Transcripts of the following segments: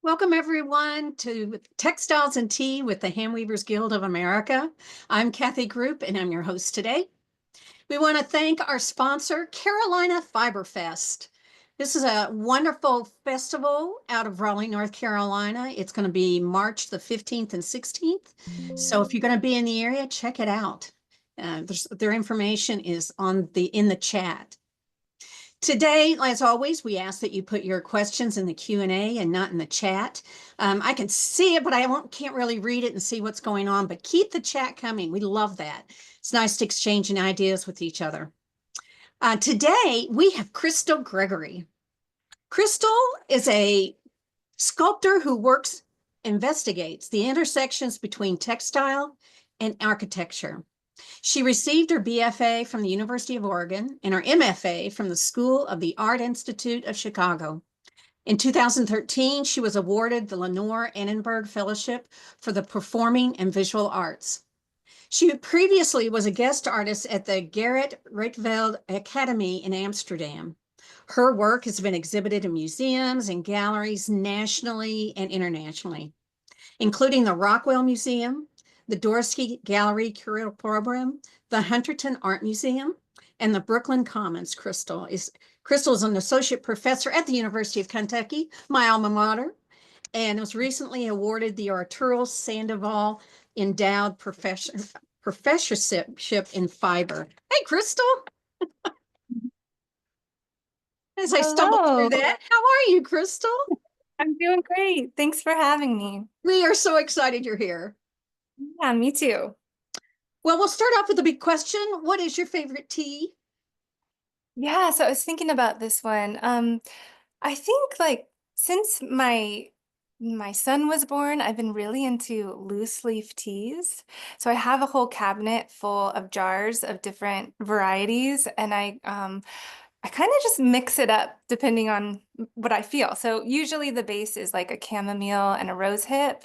Welcome everyone to Textiles and Tea with the Handweavers Guild of America. I'm Kathy Group and I'm your host today. We want to thank our sponsor, Carolina Fiber Fest. This is a wonderful festival out of Raleigh, North Carolina. It's going to be March the 15th and 16th. So if you're going to be in the area, check it out. Their information is in the chat. Today, as always, we ask that you put your questions in the Q&A and not in the chat. I can see it, but can't really read it and see what's going on, but keep the chat coming. We love that. It's nice to exchange ideas with each other. Today, we have Crystal Gregory. Crystal is a sculptor who investigates the intersections between textile and architecture. She received her BFA from the University of Oregon and her MFA from the School of the Art Institute of Chicago. In 2013, she was awarded the Leonore Annenberg Fellowship for the Performing and Visual Arts. She previously was a guest artist at the Gerrit Rietveld Academie in Amsterdam. Her work has been exhibited in museums and galleries nationally and internationally, including the Rockwell Museum, the Dorsky Gallery Curatorial Program, the Hunterdon Art Museum, and the Brooklyn Commons. Crystal is an associate professor at the University of Kentucky, my alma mater, and was recently awarded the Arturo Sandoval Endowed Professorship in Fiber. Hey, Crystal. As I stumbled Hello. through that, how are you, Crystal? I'm doing great. Thanks for having me. We are so excited you're here. Yeah, me too. Well, we'll start off with a big question. What is your favorite tea? Yeah, so I was thinking about this one. I think since my son was born, I've been really into loose leaf teas. So I have a whole cabinet full of jars of different varieties, and I kind of just mix it up depending on what I feel. So usually the base is like a chamomile and a rose hip,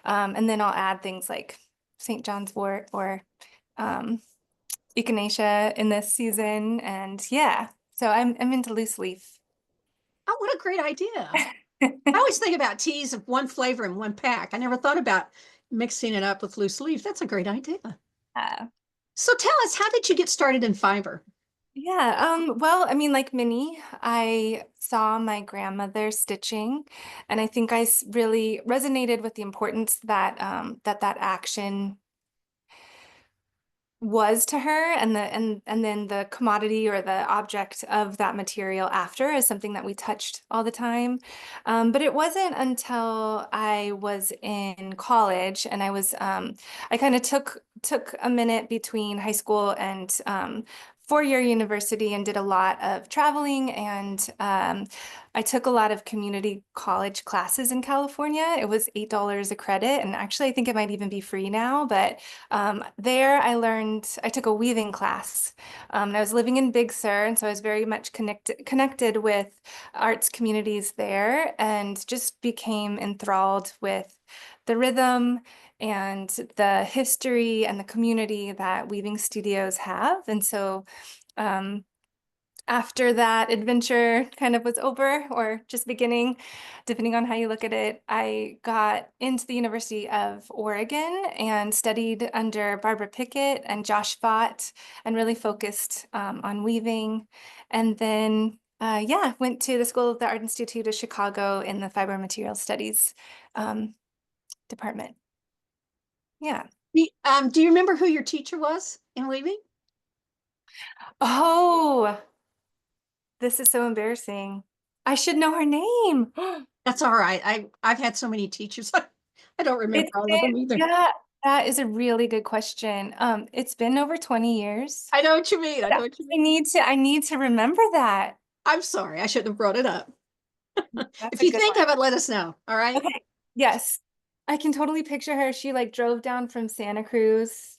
and then I'll add things like St. John's wort or um, echinacea in this season. And yeah, so I'm into loose leaf. Oh, what a great idea. I always think about teas of one flavor in one pack. I never thought about mixing it up with loose leaf. That's a great idea. Uh, So tell us, how did you get started in fiber? yeah, well, I mean, like Minnie, I saw my grandmother stitching, and I think really resonated with the importance that that action was to her, and then the commodity or the object of that material after is something that we touched all the time. But it wasn't until I was in college and I kind of took a minute between high school and four-year university and did a lot of traveling, and I took a lot of community college classes in California. It was $8 a credit, and actually I think it might even be free now, but there I took a weaving class. And I was living in Big Sur, and so I was very much connected with arts communities there, and just became enthralled with the rhythm and the history and the community that weaving studios have. And so after that adventure kind of was over, or just beginning, depending on how you look at it, I got into the University of Oregon and studied under Barbara Pickett and Josh Vaught, and really focused on weaving. And then, yeah, went to the School of the Art Institute of Chicago in the Fiber Material Studies department. Yeah. Do you remember who your teacher was in weaving? Oh, this is so embarrassing. I should know her name. That's all right. I've had so many teachers. I don't remember all of them either. Yeah, that is a really good question. It's been over 20 years. I know what you mean. I know Yeah, what you mean. I need to remember that. I'm sorry. I shouldn't have brought it up. That's If a you good think one. of it, let us know. All right. Okay. Yes. I can totally picture her. She like drove down from Santa Cruz.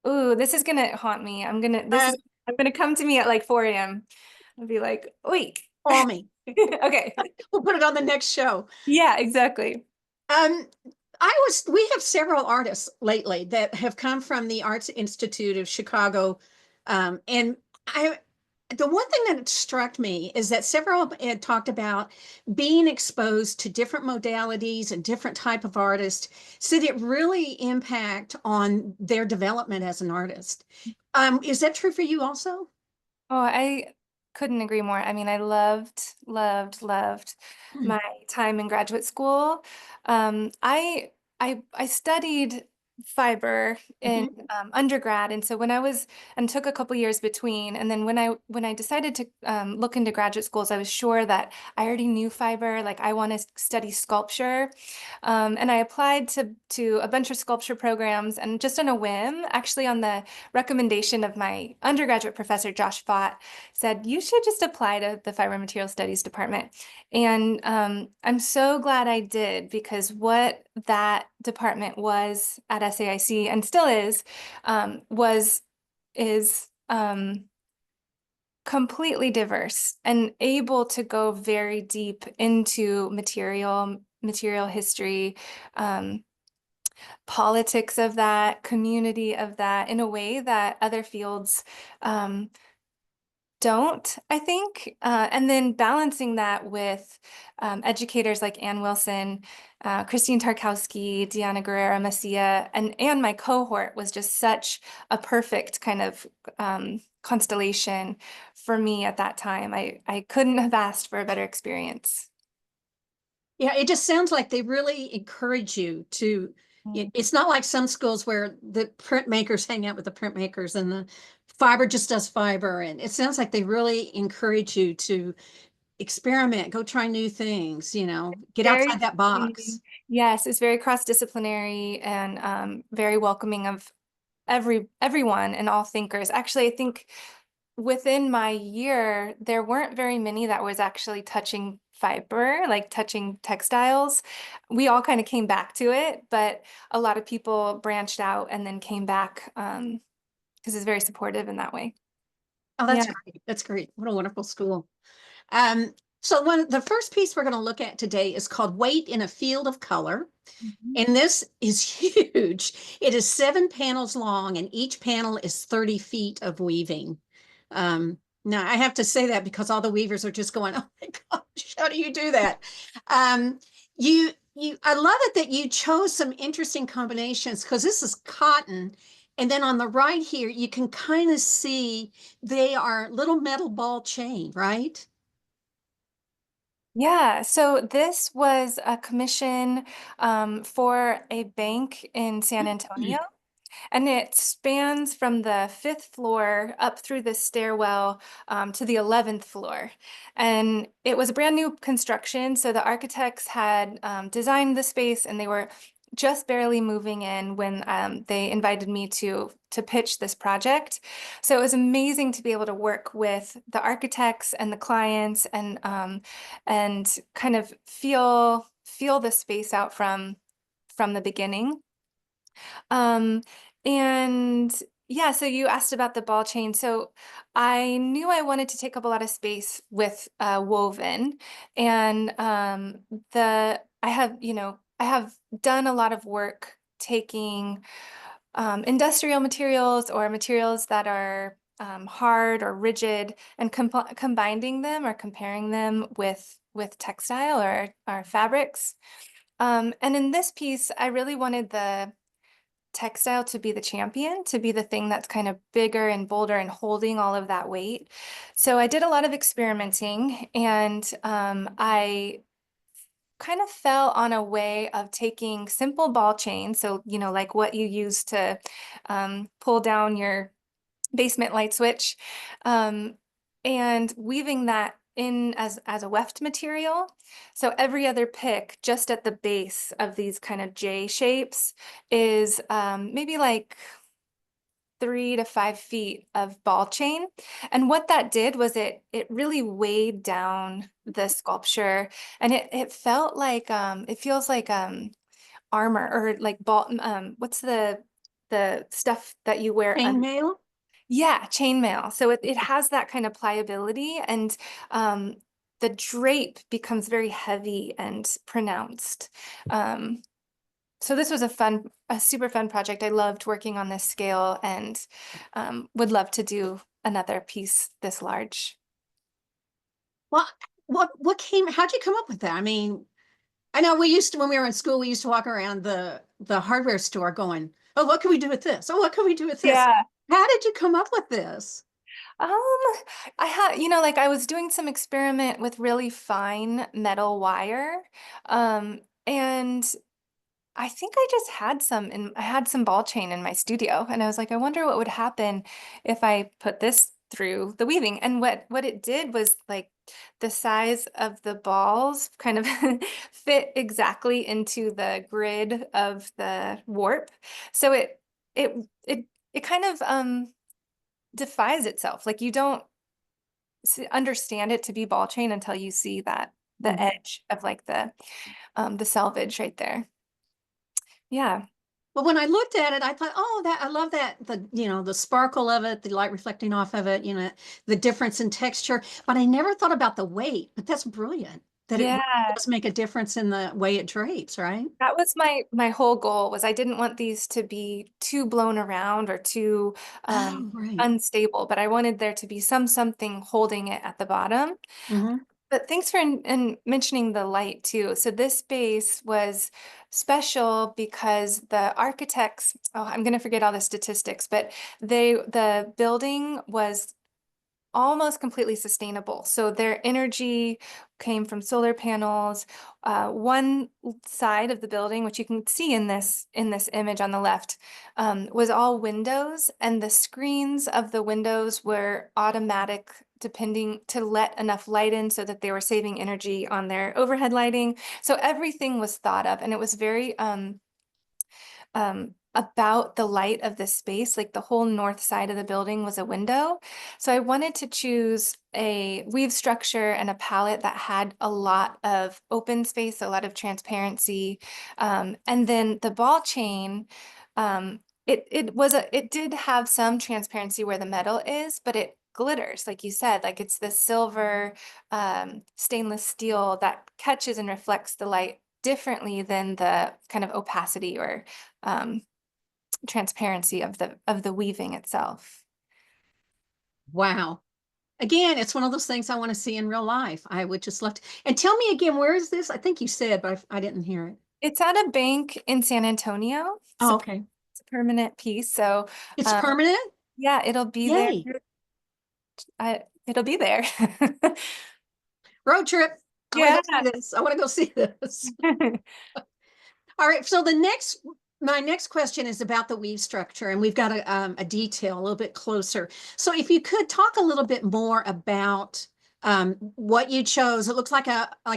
Ooh, this is gonna haunt me. I'm gonna come to me at like 4 a.m. and be like, wait. Call me. Okay. We'll put it on the next show. Yeah, exactly. Um, we have several artists lately that have come from the Arts Institute of Chicago. And the one thing that struck me is that several had talked about being exposed to different modalities and different type of artists, so that it really impact on their development as an artist. Is that true for you also? Oh, I couldn't agree more. I mean, I loved Hmm. my time in graduate school. I studied fiber in Mhm. undergrad, and so when I was and took a couple years between, and then when I decided to look into graduate schools, I was sure that I already knew fiber. Like I want to study sculpture, and I applied to a bunch of sculpture programs, and just on a whim, actually on the recommendation of my undergraduate professor, Josh Fott, said, you should just apply to the Fiber Material Studies department. And I'm so glad I did, because what that department was at SAIC and still is, is completely diverse and able to go very deep into material history, um, politics of that, community of that, in a way that other fields um, don't, I think. And then balancing that with educators like Ann Wilson, Christine Tarkowski, Deanna Guerrera Macia, and my cohort was just such a perfect kind of constellation for me at that time. I couldn't have asked for a better experience. Yeah, it just sounds like they really encourage you to. It's not like some schools where the printmakers hang out with the printmakers and the fiber just does fiber. And it sounds like they really encourage you to experiment, go try new things, get Very outside that welcoming. box. Yes, it's very cross-disciplinary and very welcoming of everyone and all thinkers. Actually, I think within my year, there weren't very many that was actually touching fiber, like touching textiles. We all kind of came back to it, but a lot of people branched out and then came back because it's very supportive in that way. Oh, that's Yeah. great. That's great. What a wonderful school. Um, so the first piece we're going to look at today is called Weight in a Field of Color. Mhm. And this is huge. It is 7 panels long, and each panel is 30 feet of weaving. Now, I have to say that because all the weavers are just going, "Oh my gosh, how do you do that?" Um, I love it that you chose some interesting combinations, because this is cotton. And then on the right here, you can kind of see they are little metal ball chain, right? Yeah, so this was a commission for a bank in San Antonio. And it spans from the 5th floor up through the stairwell to the 11th floor. And it was a brand new construction. So the architects had designed the space, and they were just barely moving in when they invited me to pitch this project. So it was amazing to be able to work with the architects and the clients and kind of feel the space out from the beginning. Um, and yeah, so you asked about the ball chain. So I knew I wanted to take up a lot of space with woven, and I have done a lot of work taking industrial materials or materials that are hard or rigid and combining them or comparing them with textile or fabrics. And in this piece, I really wanted the textile to be the champion, to be the thing that's kind of bigger and bolder and holding all of that weight. So I did a lot of experimenting, and I kind of fell on a way of taking simple ball chain. So, like what you use to pull down your basement light switch, um, and weaving that in as a weft material. So every other pick just at the base of these kind of J shapes is maybe like 3 to 5 feet of ball chain. And what that did was it really weighed down the sculpture, and it felt like it feels like armor, or like ball what's the stuff that you wear. Chainmail? Yeah, chainmail. So it has that kind of pliability, and um, the drape becomes very heavy and pronounced. Um, so this was a super fun project. I loved working on this scale, and would love to do another piece this large. Well, how'd you come up with that? I mean, I know we used to, when we were in school, we used to walk around the hardware store going, oh, what can we do with this? Oh, what can we do with this? Yeah. How did you come up with this? Um, I had, like I was doing some experiment with really fine metal wire. And I think I just had I had some ball chain in my studio, and I was like, I wonder what would happen if I put this through the weaving. And what it did was like the size of the balls kind of fit exactly into the grid of the warp. So it it it kind of defies itself. Like you don't understand it to be ball chain until you see that the Mhm. edge of like the selvage right there. Yeah. But when I looked at it, I thought, oh, that I love that the sparkle of it, the light reflecting off of it, the difference in texture. But I never thought about the weight. But that's brilliant that it really Yeah. does make a difference in the way it drapes, right? That was my whole goal was I didn't want these to be too blown around or too Oh, right. unstable, but I wanted there to be something holding it at the bottom. Hmm. But thanks for mentioning the light too. So this space was special because the architects, oh, I'm going to forget all the statistics, but the building was almost completely sustainable. So their energy came from solar panels. One side of the building, which you can see in this image on the left, was all windows, and the screens of the windows were automatic, depending to let enough light in so that they were saving energy on their overhead lighting. So everything was thought of, and it was very about the light of the space. Like the whole north side of the building was a window. So I wanted to choose a weave structure and a palette that had a lot of open space, a lot of transparency. And then the ball chain, it did have some transparency where the metal is, but it glitters, like you said, like it's the silver stainless steel that catches and reflects the light differently than the kind of opacity or um, transparency of the weaving itself. Wow. Again, it's one of those things I want to see in real life. I would just love to. And tell me again, where is this? I think you said, but I didn't hear it. It's at a bank in San Antonio. Oh, okay. It's a permanent piece. So It's um, permanent? yeah, it'll be there. Yay. It'll be there. Road trip. I want to Yeah. go see this. I want to go see this. All right. So my next question is about the weave structure, and we've got a detail a little bit closer. So if you could talk a little bit more about what you chose. It looks like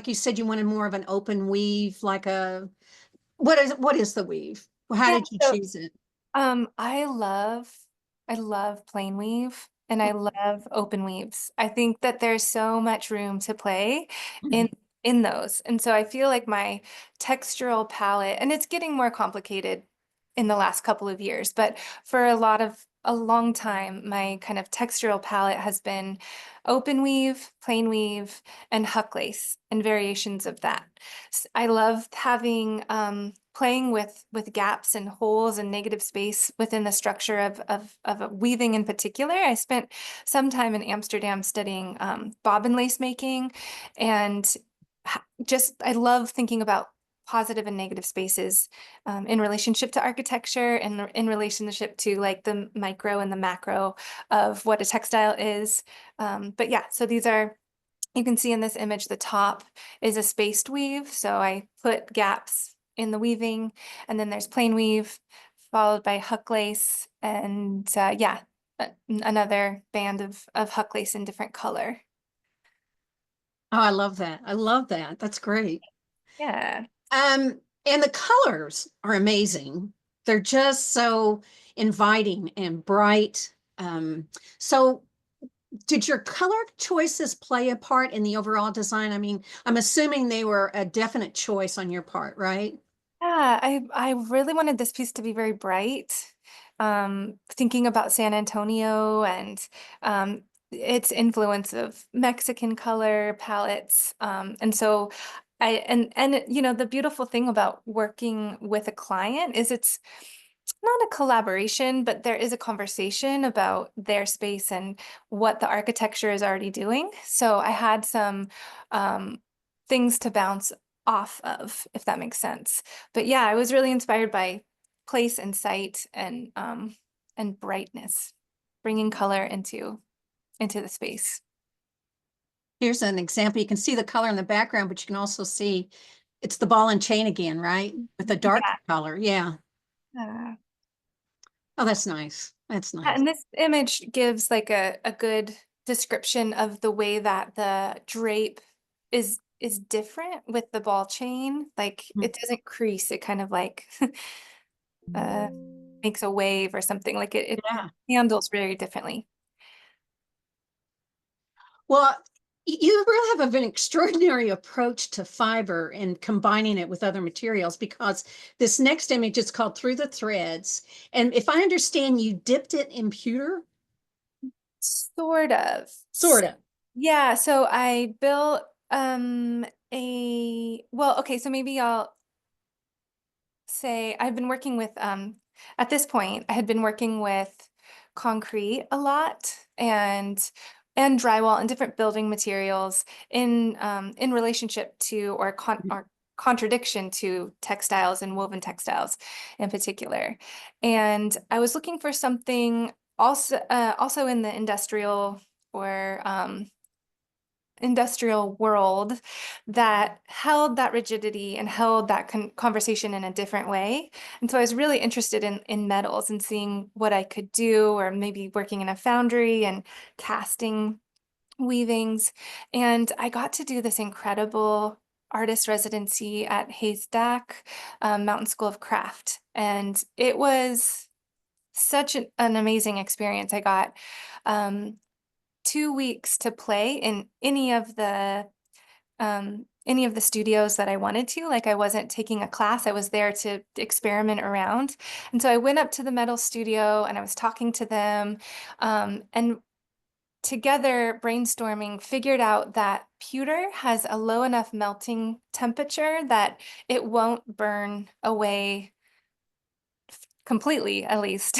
you said you wanted more of an open weave, what is the weave? How Yeah. did you So choose it? I love plain weave and I love open weaves. I think that there's so much room to play in Mhm. in those. And so I feel like my textural palette, and it's getting more complicated in the last couple of years, but for a long time, my kind of textural palette has been open weave, plain weave, and huck lace and variations of that. I love having playing with gaps and holes and negative space within the structure of a weaving in particular. I spent some time in Amsterdam studying bobbin lace making, and just I love thinking about positive and negative spaces in relationship to architecture and in relationship to like the micro and the macro of what a textile is. But yeah, so these are, you can see in this image, the top is a spaced weave. So I put gaps in the weaving, and then there's plain weave followed by huck lace, and yeah, another band of huck lace in different color. Oh, I love that. I love that. That's great. Yeah. And the colors are amazing. They're just so inviting and bright. So did your color choices play a part in the overall design? I mean, I'm assuming they were a definite choice on your part, right? Yeah, I really wanted this piece to be very bright. Thinking about San Antonio and its influence of Mexican color palettes. And so the beautiful thing about working with a client is not a collaboration, but there is a conversation about their space and what the architecture is already doing. So I had some things to bounce off of, if that makes sense. But yeah, I was really inspired by place and site and brightness, bringing color into the space. Here's an example. You can see the color in the background, but you can also see it's the ball and chain again, right? With the dark Yeah. color. Yeah. Uh, Oh, that's nice. That's nice. and this image gives like a good description of the way that the drape is different with the ball chain. Like Mm. it doesn't crease, it kind of like uh makes a wave or something. Like it Yeah. handles very differently. Well, you really have an extraordinary approach to fiber and combining it with other materials because this next image is called Through the Threads. And if I understand, you dipped it in pewter, Sort of. sort of. Yeah, so I built well, okay, so maybe I'll say I've been working with at this point I had been working with concrete a lot and drywall and different building materials in relationship to or contradiction to textiles and woven textiles in particular. And I was looking for something also in the industrial world that held that rigidity and held that conversation in a different way. And so I was really interested in metals and seeing what I could do, or maybe working in a foundry and casting weavings. And I got to do this incredible artist residency at Haystack Mountain School of Craft. And it was such an amazing experience. I got 2 weeks to play in any of the studios that I wanted to. Like I wasn't taking a class, I was there to experiment around. And so I went up to the metal studio and I was talking to them, and together brainstorming figured out that pewter has a low enough melting temperature that it won't burn away completely, at least,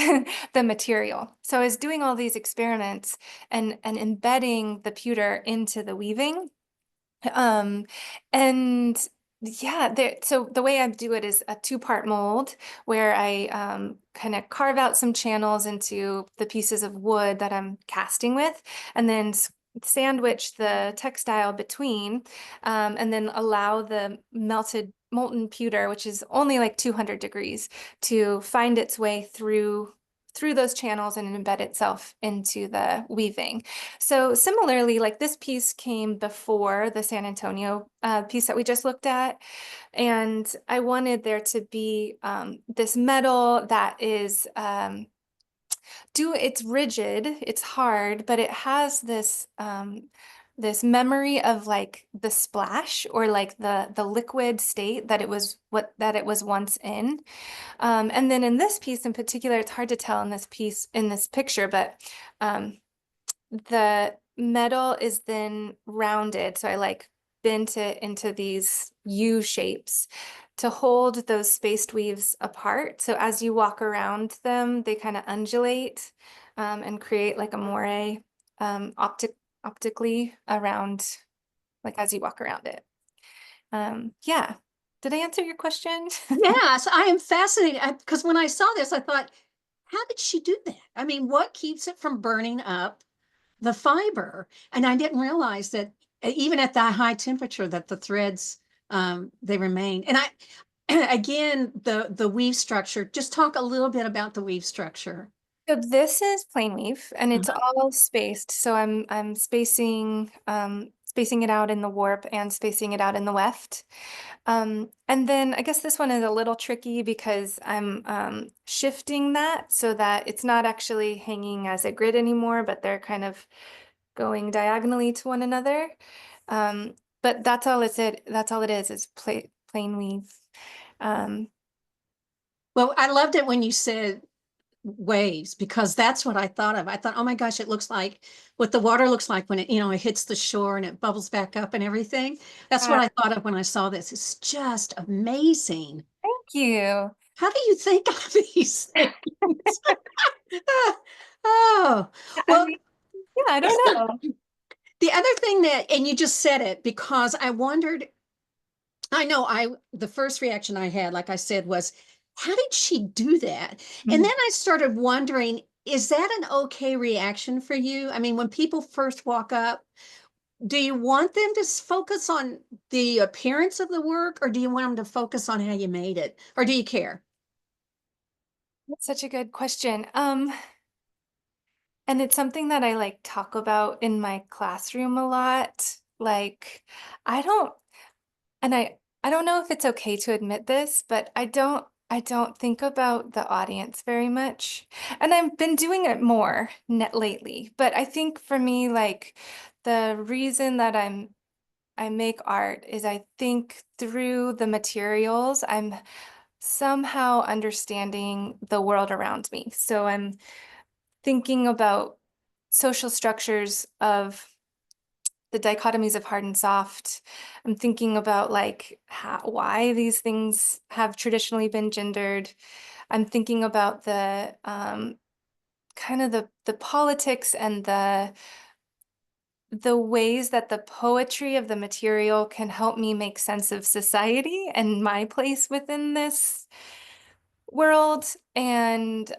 the material. So I was doing all these experiments and embedding the pewter into the weaving. Um, and yeah, so the way I do it is a two-part mold where I kind of carve out some channels into the pieces of wood that I'm casting with, and then sandwich the textile between, and then allow the molten pewter, which is only like 200 degrees, to find its way through those channels and embed itself into the weaving. So similarly, like this piece came before the San Antonio piece that we just looked at. And I wanted there to be this metal that is, it's rigid, it's hard, but it has this memory of like the splash or like the liquid state that it was once in. And then in this piece in particular, it's hard to tell in this picture, but the metal is then rounded. So I like bent it into these U shapes to hold those spaced weaves apart. So as you walk around them, they kind of undulate and create like a moire optically around, like as you walk around it. Yeah. Did I answer your question? Yes, I am fascinated because when I saw this, I thought, how did she do that? I mean, what keeps it from burning up the fiber? And I didn't realize that even at that high temperature that the threads they remain. And I again the weave structure, just talk a little bit about the weave structure. So this is plain weave and it's Uh-huh. all spaced. So I'm spacing it out in the warp and spacing it out in the weft. And then I guess this one is a little tricky because I'm shifting that so that it's not actually hanging as a grid anymore, but they're kind of going diagonally to one another. But that's all it is plain weave. Um, Well, I loved it when you said waves because that's what I thought of. I thought, oh my gosh, it looks like what the water looks like when it hits the shore and it bubbles back up and everything. That's what uh, I thought of when I saw this. It's just amazing. thank you. How do you think of these things? Oh, I well, mean, yeah, I don't know. the other thing that, and you just said it because I wondered, I know the first reaction I had, like I said, was, how did she do that? And then Mhm. I started wondering, is that an okay reaction for you? I mean, when people first walk up, do you want them to focus on the appearance of the work, or do you want them to focus on how you made it? Or do you care? That's such a good question. And it's something that I like talk about in my classroom a lot. Like, I don't, and I don't know if it's okay to admit this, but I don't think about the audience very much. And I've been doing it more net lately. But I think for me, like the reason that I make art is I think through the materials, I'm somehow understanding the world around me. So I'm thinking about social structures of the dichotomies of hard and soft. I'm thinking about like why these things have traditionally been gendered. I'm thinking about the kind of the politics and the ways that the poetry of the material can help me make sense of society and my place within this world. And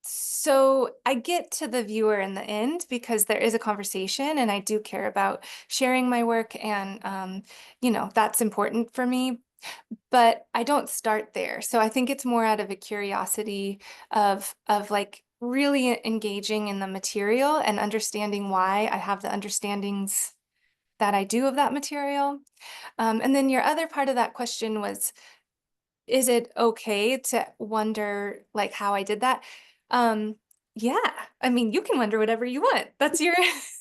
so I get to the viewer in the end because there is a conversation and I do care about sharing my work and that's important for me, but I don't start there. So I think it's more out of a curiosity of like really engaging in the material and understanding why I have the understandings that I do of that material. And then your other part of that question was, is it okay to wonder like how I did that? Um, yeah, I mean, you can wonder whatever you want. That's your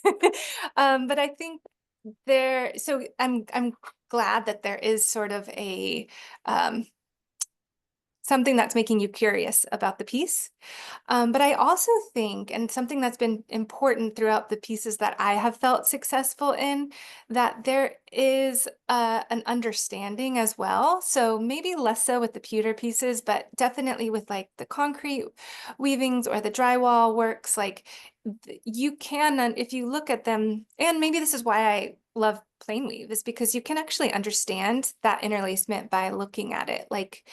but I think so I'm glad that there is sort of a um something that's making you curious about the piece. But I also think, and something that's been important throughout the pieces that I have felt successful in, that there is an understanding as well. So maybe less so with the pewter pieces, but definitely with like the concrete weavings or the drywall works, like you can, if you look at them, and maybe this is why I love plain weave, is because you can actually understand that interlacement by looking at it. Like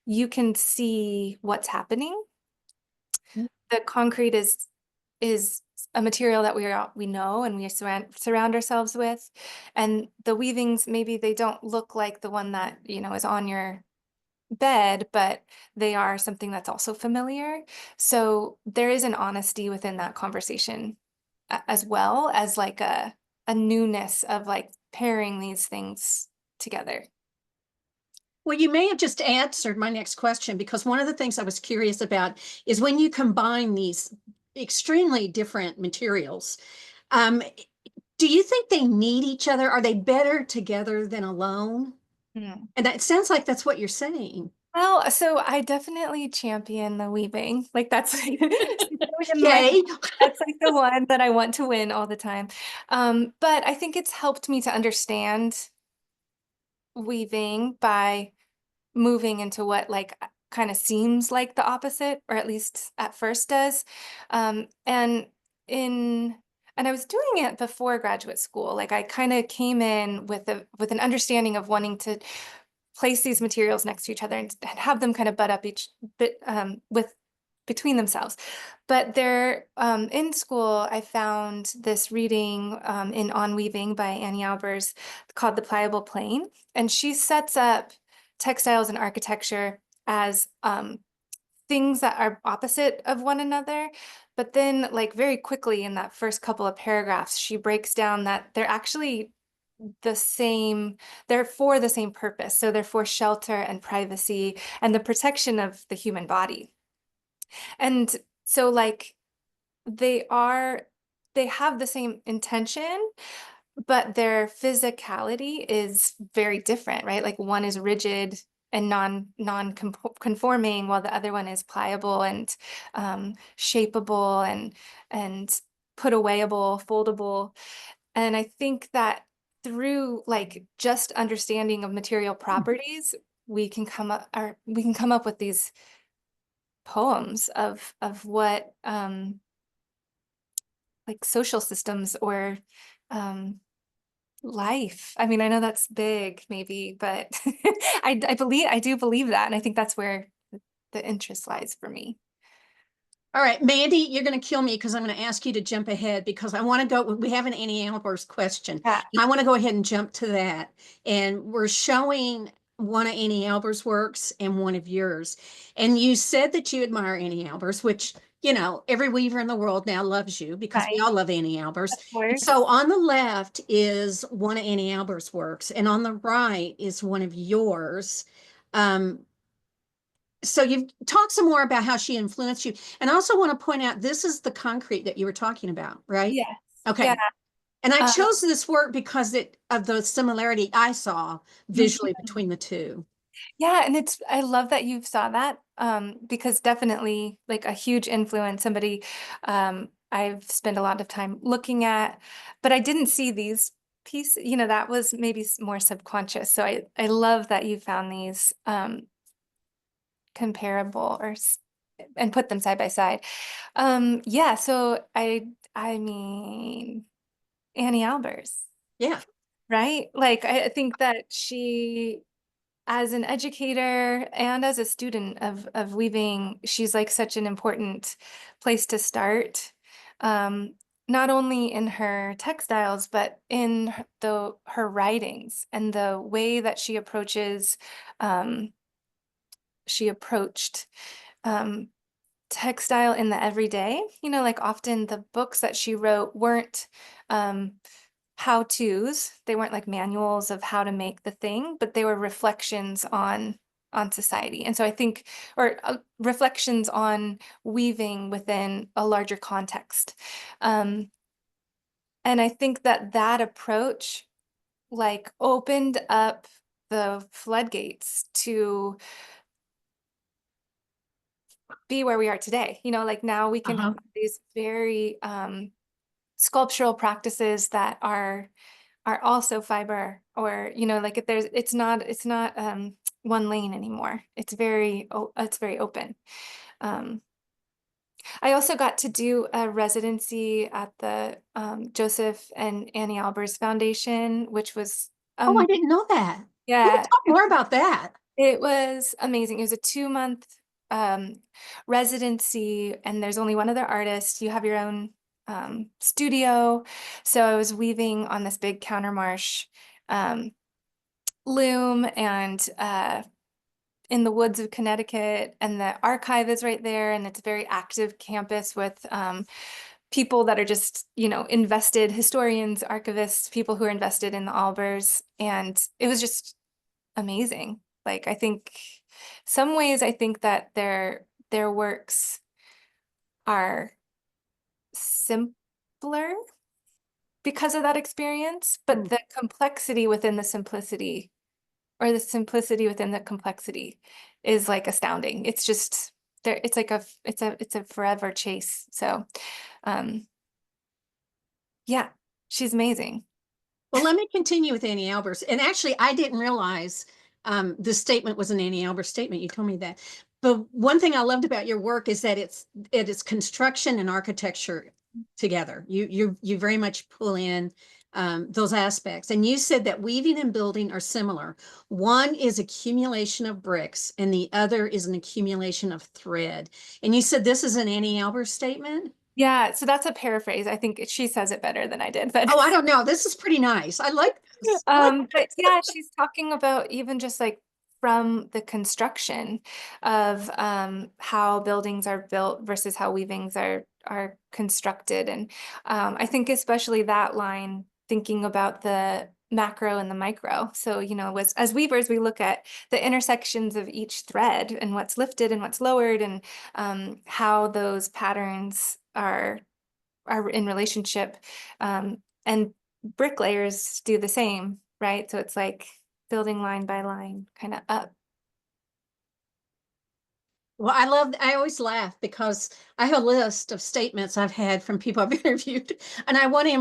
you can see what's happening. The concrete is a material that we know and we surround ourselves with, and the weavings, maybe they don't look like the one that is on your bed, but they are something that's also familiar. So there is an honesty within that conversation, as well as like a newness of like pairing these things together. Well, you may have just answered my next question because one of the things I was curious about is when you combine these extremely different materials, um, do you think they need each other? Are they better together than alone? Hmm. And that sounds like that's what you're saying. Well, so I definitely champion the weaving. Like that's like, in my Yay. that's like the one that I want to win all the time. But I think it's helped me to understand weaving by moving into what like kind of seems like the opposite, or at least at first does. And in and I was doing it before graduate school. Like I kind of came in with an understanding of wanting to place these materials next to each other and have them kind of butt up each bit with between themselves. But there, in school, I found this reading in On Weaving by Annie Albers called The Pliable Plane. And she sets up textiles and architecture as things that are opposite of one another. But then, like very quickly in that first couple of paragraphs, she breaks down that they're actually the same, they're for the same purpose. So they're for shelter and privacy and the protection of the human body. And so like they are, they have the same intention, but their physicality is very different, right? Like one is rigid and non conforming, while the other one is pliable and shapeable and put awayable, foldable. And I think that through like just understanding of material properties, we can come up with these poems of what like social systems or life. I mean, I know that's big maybe, but I do believe that. And I think that's where the interest lies for me. All right, Mandy, you're going to kill me because I'm going to ask you to jump ahead because I want to go. We have an Annie Albers question. Yeah. I want to go ahead and jump to that. And we're showing one of Annie Albers' works and one of yours. And you said that you admire Annie Albers, which, you know, every weaver in the world now loves you because we Right. all love Annie Albers. Of And course. so on the left is one of Annie Albers' works, and on the right is one of yours. Um, so you've talked some more about how she influenced you. And I also want to point out this is the concrete that you were talking about, right? Yes. Yeah. Okay. And I Um, chose this work because of the similarity I saw visually between the two. Yeah, and I love that you saw that, because definitely like a huge influence, somebody I've spent a lot of time looking at, but I didn't see these pieces, you know, that was maybe more subconscious. So I love that you found these comparable and put them side by side. Yeah, so I mean Annie Albers, Yeah. right? Like I think that she, as an educator and as a student of weaving, she's like such an important place to start. Um, Not only in her textiles, but in her writings and the way that um, she approached um, textile in the everyday. You know, like often the books that she wrote weren't um, how-tos. They weren't like manuals of how to make the thing, but they were reflections on society. And so I think, or reflections on weaving within a larger context. Um, and I think that that approach like opened up the floodgates to be where we are today. You know, like now we can have Uh-huh. these very sculptural practices that are also fiber, or you know, like if there's it's not one lane anymore. It's very open. um I also got to do a residency at the Joseph and Annie Albers Foundation, which was Oh, I didn't know that. Yeah, yeah, talk more about that. it was amazing. It was a 2 month residency, and there's only one other artist. You have your own studio. So I was weaving on this big countermarsh um, loom, and in the woods of Connecticut, and the archive is right there, and it's a very active campus with people that are just, you know, invested, historians, archivists, people who are invested in the Albers, and it was just amazing. Like I think some ways I think that their works are simpler because of that experience, but Mm. the complexity within the simplicity, or the simplicity within the complexity, is like astounding. It's just there, it's like it's a forever chase. So um yeah, she's amazing. Well, let me continue with Annie Albers. And actually, I didn't realize this statement was an Annie Albers statement. You told me that. But one thing I loved about your work is that it is construction and architecture together. You very much pull in those aspects. And you said that weaving and building are similar. One is accumulation of bricks, and the other is an accumulation of thread. And you said this is an Annie Albers statement. Yeah, so that's a paraphrase. I think she says it better than I did, but Oh, I don't know. This is pretty nice. I like this. I like But yeah, she's talking about even just like from the construction of how buildings are built versus how weavings are constructed. And I think especially that line, thinking about the macro and the micro. So, you know, as weavers, we look at the intersections of each thread and what's lifted and what's lowered, and how those patterns are in relationship. And bricklayers do the same, right? So it's like building line by line, kind of up. Well, I always laugh because I have a list of statements I've had from people I've interviewed, and I want to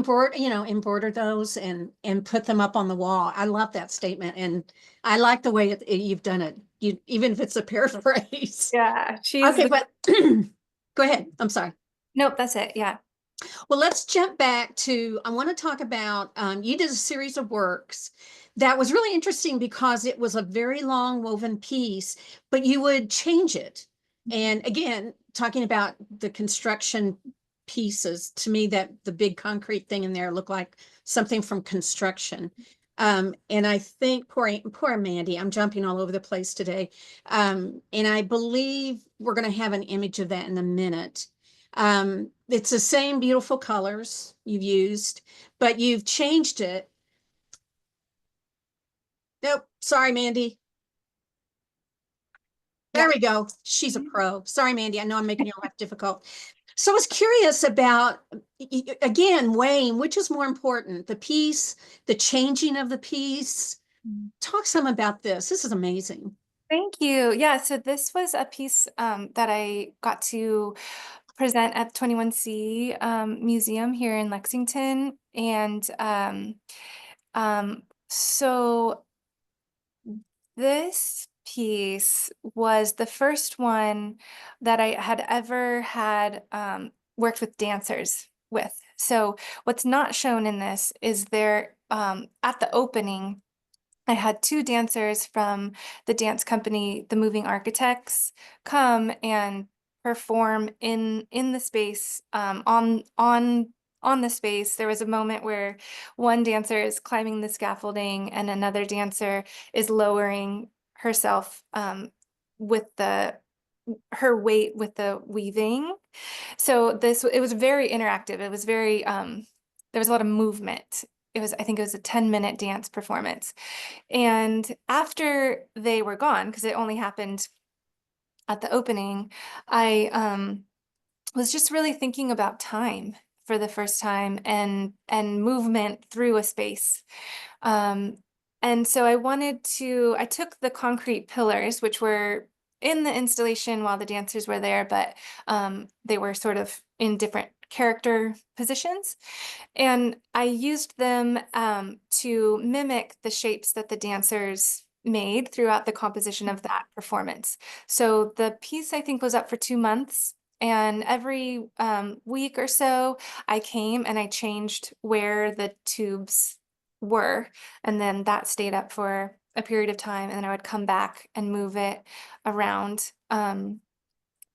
embroider those and put them up on the wall. I love that statement, and I like the way you've done it. Even if it's a paraphrase. Yeah, she's Okay, the, but go ahead. I'm sorry. nope, that's it. Yeah. Well, let's jump back to, I want to talk about, you did a series of works that was really interesting because it was a very long woven piece, but you would change it. And again, talking about the construction pieces, to me, that the big concrete thing in there looked like something from construction. And I think poor Mandy, I'm jumping all over the place today. And I believe we're going to have an image of that in a minute. It's the same beautiful colors you've used, but you've changed it. Nope, sorry, Mandy. There Yeah. we go. She's a pro. Sorry, Mandy. I know I'm making your life difficult. So I was curious about, again, weighing, which is more important, the piece, the changing of the piece. Talk some about this. This is amazing. Thank you. Yeah, so this was a piece that I got to present at the 21C Museum here in Lexington. And so this piece was the first one that I had ever had worked with dancers with. So what's not shown in this is there at the opening, I had two dancers from the dance company, the Moving Architects, come and perform in the space on the space. There was a moment where one dancer is climbing the scaffolding and another dancer is lowering herself with her weight with the weaving. So it was very interactive. It was very there was a lot of movement. I think it was a 10-minute dance performance. And after they were gone, because it only happened at the opening, I was just really thinking about time for the first time and movement through a space. Um, and so I took the concrete pillars, which were in the installation while the dancers were there, but they were sort of in different character positions. And I used them to mimic the shapes that the dancers made throughout the composition of that performance. So the piece, I think, was up for 2 months. And every week or so, I came and I changed where the tubes were. And then that stayed up for a period of time. And then I would come back and move it around.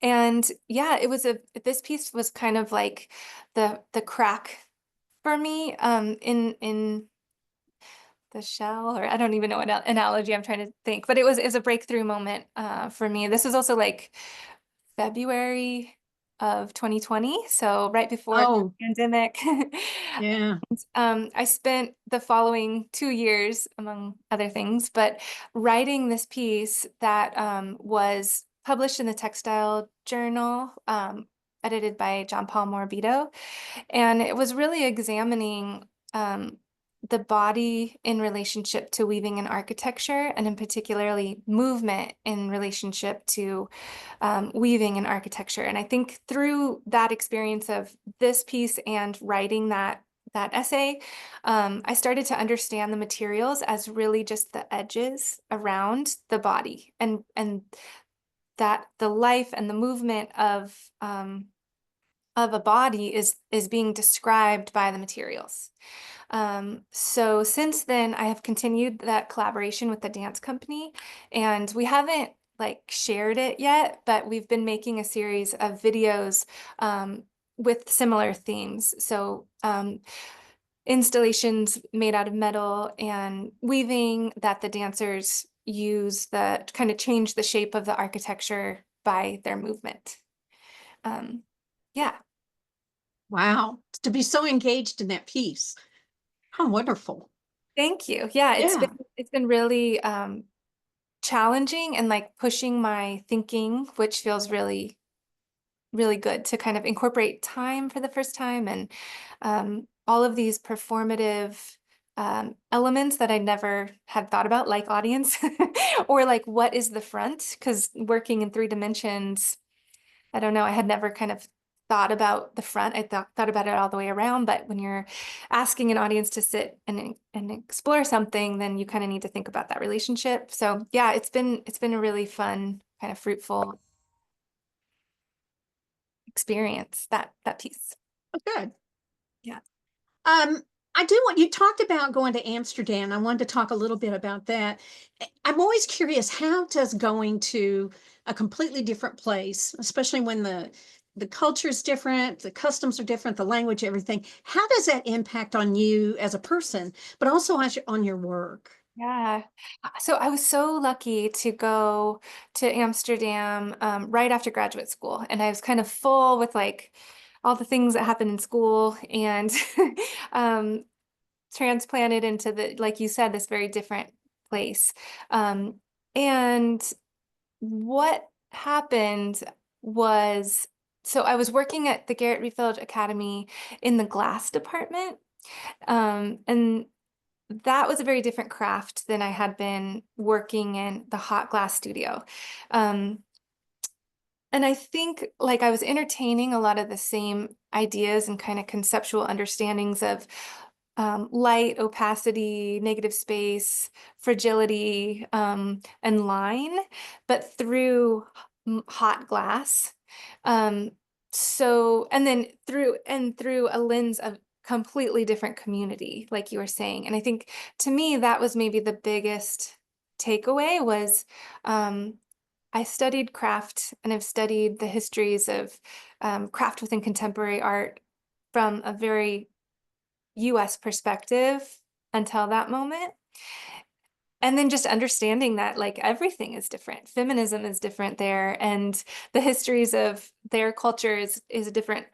And yeah, this piece was kind of like the crack for me in the shell, or I don't even know what analogy I'm trying to think, but it was a breakthrough moment for me. This was also like February of 2020, so right before the Oh, pandemic. yeah. I spent the following 2 years, among other things, but writing this piece that was published in the Textile Journal, edited by John Paul Morabito. And it was really examining the body in relationship to weaving and architecture, and in particularly movement in relationship to weaving and architecture. And I think through that experience of this piece and writing that essay, I started to understand the materials as really just the edges around the body, and that the life and the movement of a body is being described by the materials. So since then, I have continued that collaboration with the dance company, and we haven't like shared it yet, but we've been making a series of videos with similar themes. So installations made out of metal and weaving that the dancers use that kind of change the shape of the architecture by their movement. Yeah. Wow. To be so engaged in that piece. How wonderful. Thank you. Yeah, Yeah. it's been really challenging and like pushing my thinking, which feels really, really good to kind of incorporate time for the first time, and all of these performative elements that I never had thought about, like audience, or like what is the front? Because working in 3 dimensions, I don't know, I had never kind of thought about the front. I thought about it all the way around, but when you're asking an audience to sit and explore something, then you kind of need to think about that relationship. So yeah, it's been a really fun, kind of fruitful experience, that piece. Oh, good. Yeah. Um, I do want you talked about going to Amsterdam. I wanted to talk a little bit about that. I'm always curious, how does going to a completely different place, especially when the culture is different, the customs are different, the language, everything, how does that impact on you as a person, but also on your work? Yeah. So I was so lucky to go to Amsterdam right after graduate school. And I was kind of full with like all the things that happened in school and um, transplanted into the, like you said, this very different place. And what happened was, so I was working at the Gerrit Rietveld Academie in the glass department. And that was a very different craft than I had been working in the hot glass studio. Um, and I think like I was entertaining a lot of the same ideas and kind of conceptual understandings of light, opacity, negative space, fragility, and line, but through hot glass. Um, so, and then through a lens of completely different community, like you were saying. And I think to me, that was maybe the biggest takeaway was I studied craft and I've studied the histories of craft within contemporary art from a very US perspective until that moment. And then just understanding that like everything is different. Feminism is different there, and the histories of their culture is a different,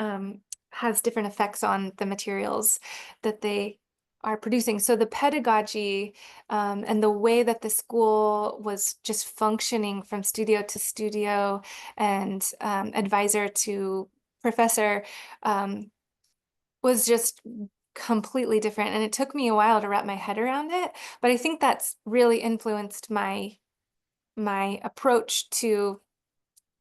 has different effects on the materials that they are producing. So the pedagogy and the way that the school was just functioning from studio to studio and advisor to professor was just completely different. And it took me a while to wrap my head around it, but I think that's really influenced my approach to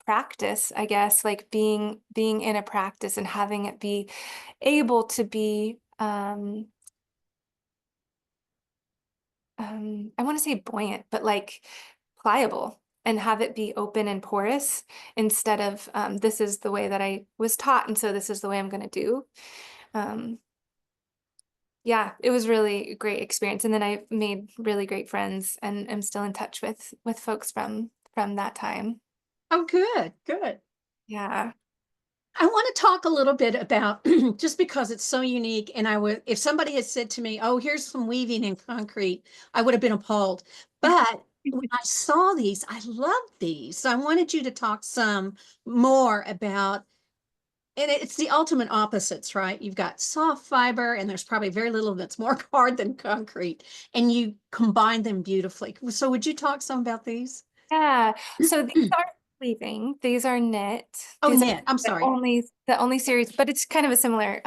practice, I guess, like being in a practice and having it be able to be I want to say buoyant, but like pliable and have it be open and porous instead of this is the way that I was taught, and so this is the way I'm going to do. Um, yeah, it was really a great experience. And then I made really great friends and I'm still in touch with folks from that time. Oh, good, good. Yeah. I want to talk a little bit about just because it's so unique. And I would, if somebody had said to me, "Oh, here's some weaving in concrete," I would have been appalled. But when I saw these, I loved these. So I wanted you to talk some more about, and it's the ultimate opposites, right? You've got soft fiber, and there's probably very little that's more hard than concrete, and you combine them beautifully. So would you talk some about these? Yeah. So these are weaving. These are knit. Oh, These are knit. I'm sorry. the only series, but it's kind of a similar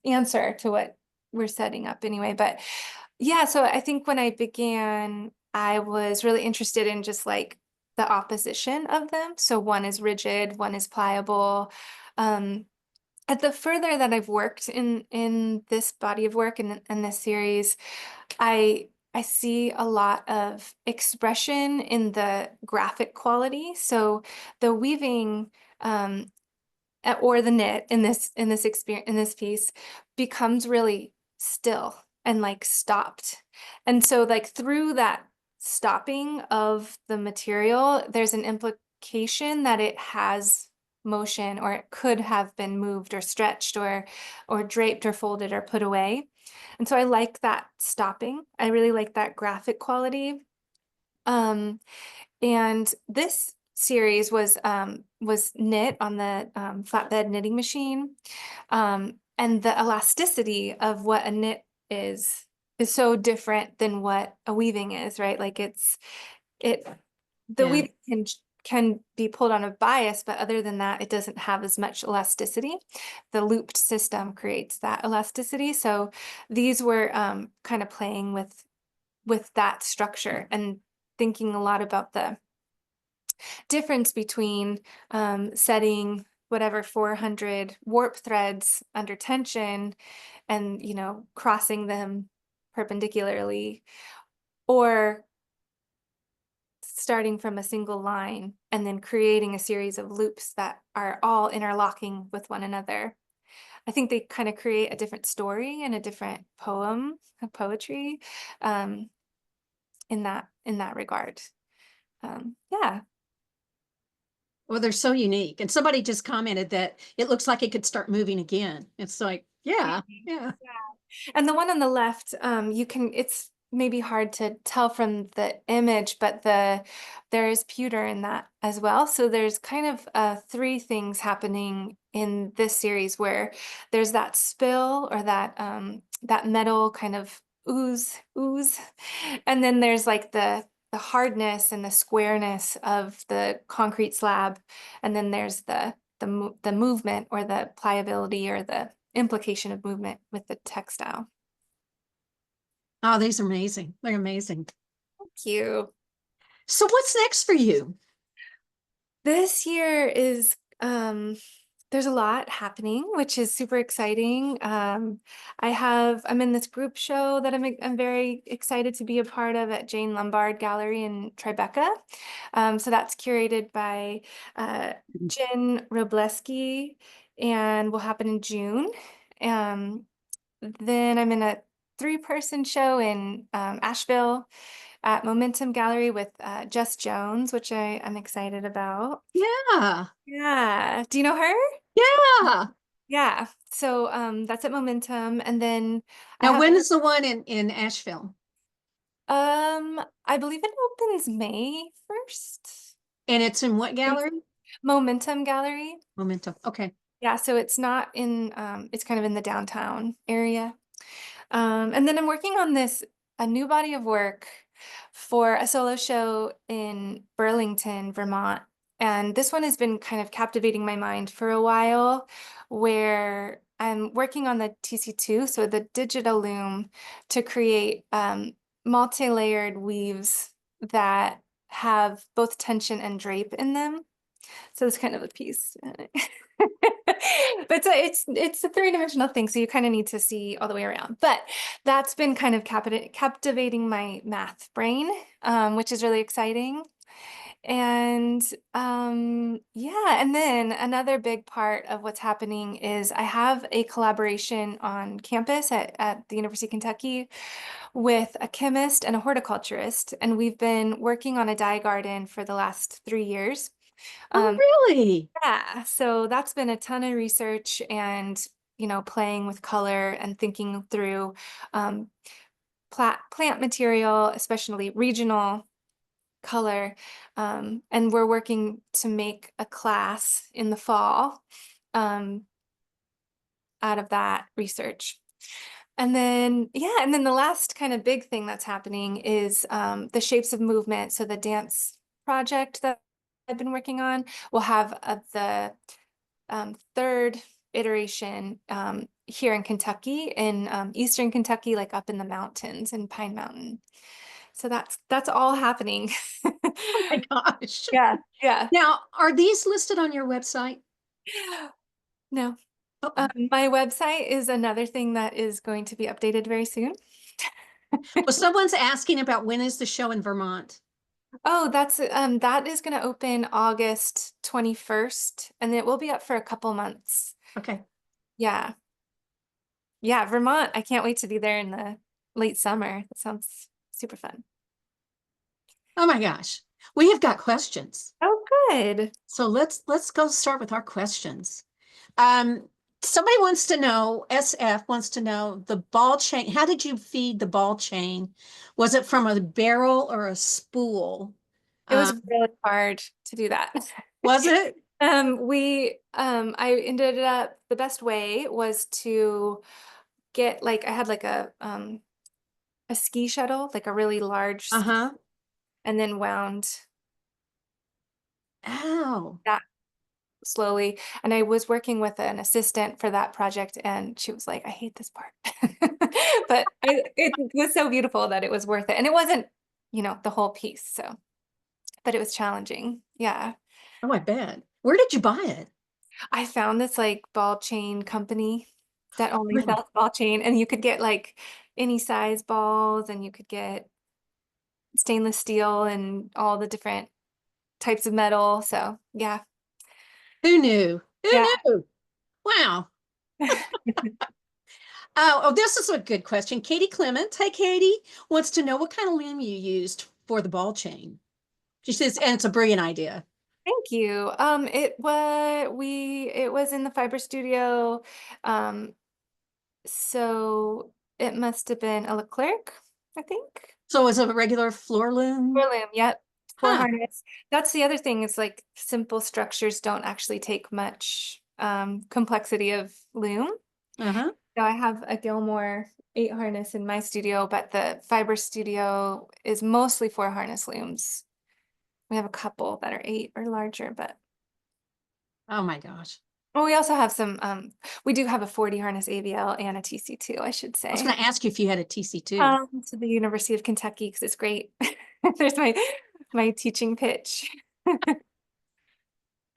answer to what we're setting up anyway. But yeah, so I think when I began, I was really interested in just like the opposition of them. So one is rigid, one is pliable. Um, at the further that I've worked in this body of work and in this series, I see a lot of expression in the graphic quality. So the weaving or the knit in this experience in this piece becomes really still and like stopped. And so like through that stopping of the material, there's an implication that it has motion or it could have been moved or stretched or draped or folded or put away. And so I like that stopping. I really like that graphic quality. Um, and this series was knit on the flatbed knitting machine. And the elasticity of what a knit is so different than what a weaving is, right? Like it the Yeah. weaving can be pulled on a bias, but other than that, it doesn't have as much elasticity. The looped system creates that elasticity. So these were kind of playing with that structure and thinking a lot about the difference between setting whatever 400 warp threads under tension and, you know, crossing them perpendicularly, or starting from a single line and then creating a series of loops that are all interlocking with one another. I think they kind of create a different story and a different poetry in that regard. Yeah. Well, they're so unique. And somebody just commented that it looks like it could start moving again. It's like, yeah, yeah. And the one on the left, it's maybe hard to tell from the image, but there is pewter in that as well. So there's kind of three things happening in this series where there's that spill or that metal kind of ooze, and then there's like the hardness and the squareness of the concrete slab, and then there's the movement or the pliability or the implication of movement with the textile. Oh, these are amazing. They're amazing. Thank you. So what's next for you? This year is there's a lot happening, which is super exciting. I'm in this group show that I'm very excited to be a part of at Jane Lombard Gallery in Tribeca. So that's curated by Jen Robleski and will happen in June. Then I'm in a 3-person show in Asheville at Momentum Gallery with Jess Jones, which I'm excited about. Yeah. Yeah. Do you know her? Yeah. Yeah. So that's at Momentum. And then I Now, have when is the one in Asheville? I believe it opens May 1st. And it's in what gallery? Momentum Gallery. Momentum. Okay. Yeah, so it's not in it's kind of in the downtown area. And then I'm working on a new body of work for a solo show in Burlington, Vermont. And this one has been kind of captivating my mind for a while, where I'm working on the TC2, so the digital loom, to create multi-layered weaves that have both tension and drape in them. So it's kind of a piece. But it's a 3-dimensional thing, so you kind of need to see all the way around. But that's been kind of captivating my math brain, which is really exciting. And yeah, and then another big part of what's happening is I have a collaboration on campus at the University of Kentucky with a chemist and a horticulturist, and we've been working on a dye garden for the last 3 years. Oh, really? Yeah, so that's been a ton of research and, you know, playing with color and thinking through um, plant material, especially regional color. And we're working to make a class in the fall um, out of that research. And then, yeah, and then the last kind of big thing that's happening is the Shapes of Movement. So the dance project that I've been working on will have the 3rd iteration here in Kentucky, in Eastern Kentucky, like up in the mountains in Pine Mountain. So that's all happening. Oh my gosh. Yeah, yeah. Now, are these listed on your website? No. Oh, My website is another thing that is going to be updated very soon. well, someone's asking about when is the show in Vermont? Oh, that is going to open August 21st, and it will be up for a couple months. Okay. Yeah. Yeah, Vermont. I can't wait to be there in the late summer. That sounds super fun. Oh my gosh. We have got questions. Oh, good. So let's go start with our questions. Um, Somebody wants to know, SF wants to know the ball chain. How did you feed the ball chain? Was it from a barrel or a spool? It was Um, really hard to do that. was it? I ended up, the best way was to get I had like a ski shuttle, like a really large ski, Uh-huh. and then wound Oh, that slowly. And I was working with an assistant for that project, and she was like, I hate this part. But it was so beautiful that it was worth it. And it wasn't, the whole piece. So, but it was challenging. Yeah. oh, I bet. Where did you buy it? I found this like ball chain company that only Really? sells ball chain, and you could get like any size balls, and you could get stainless steel and all the different types of metal. So yeah, Who knew? Who yeah. knew? Wow. Oh, this is a good question. Katie Clement, hi Katie, wants to know what kind of loom you used for the ball chain. She says, and it's a brilliant idea. Thank you. It was in the fiber studio. Um, so it must have been a Leclerc, I think. So is it a regular floor loom? Four loom, yep. Four Huh. harness. That's the other thing, is like simple structures don't actually take much complexity of loom. Uh-huh. So I have a Gilmore 8 harness in my studio, but the fiber studio is mostly 4 harness looms. We have a couple that are 8 or larger, but Oh my gosh. well, we also have some we do have a 40 harness AVL and a TC2, I should I was say. going to ask you if you had a TC2. To the University of Kentucky, because it's great. There's my teaching pitch.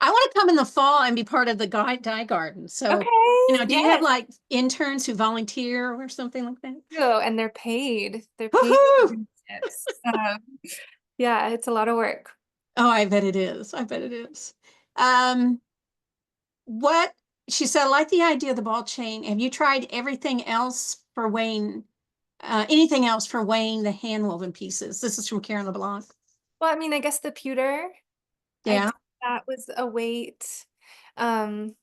I want to come in the fall and be part of the guide dye garden. So, Okay, do you have yes. like interns who volunteer or something like that? Oh, and they're paid. They're paid Woohoo! internships. Yeah, it's a lot of work. Oh, I bet it is. I bet it is. Um, what she said, I like the idea of the ball chain. Have you tried everything else for weighing, anything else for weighing the hand woven pieces? This is from Karen LeBlanc. Well, I mean, I guess the pewter, I Yeah. did, that was a weight. Um,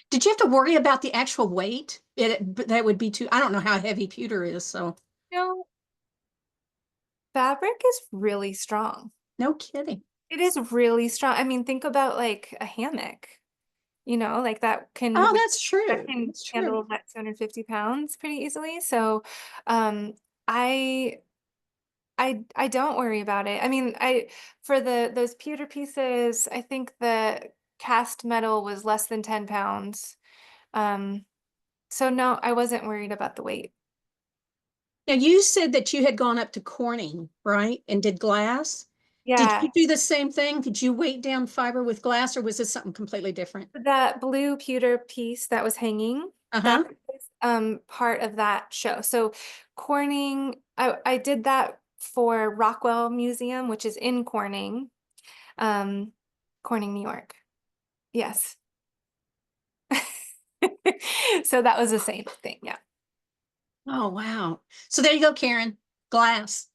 Did you have to worry about the actual weight? That would be too, I don't know how heavy pewter is, so you know, Fabric is really strong. no kidding. It is really strong. I mean, think about like a hammock, like Oh, that's that true. can That's true. handle that 250 pounds pretty easily. So, um, I I don't worry about it. I mean, for those pewter pieces, I think the cast metal was less than 10 pounds. Um, so no, I wasn't worried about the weight. Now, you said that you had gone up to Corning, right? And did glass. Did Yeah, you do the same thing? Did you weight down fiber with glass or was this something completely different? that blue pewter piece that was hanging, Uh-huh. that was part of that show. So Corning, I did that for Rockwell Museum, which is in Corning, um, Corning, New York. Yes. So that was the same thing. Yeah. Oh, wow. So there you go, Karen. Glass.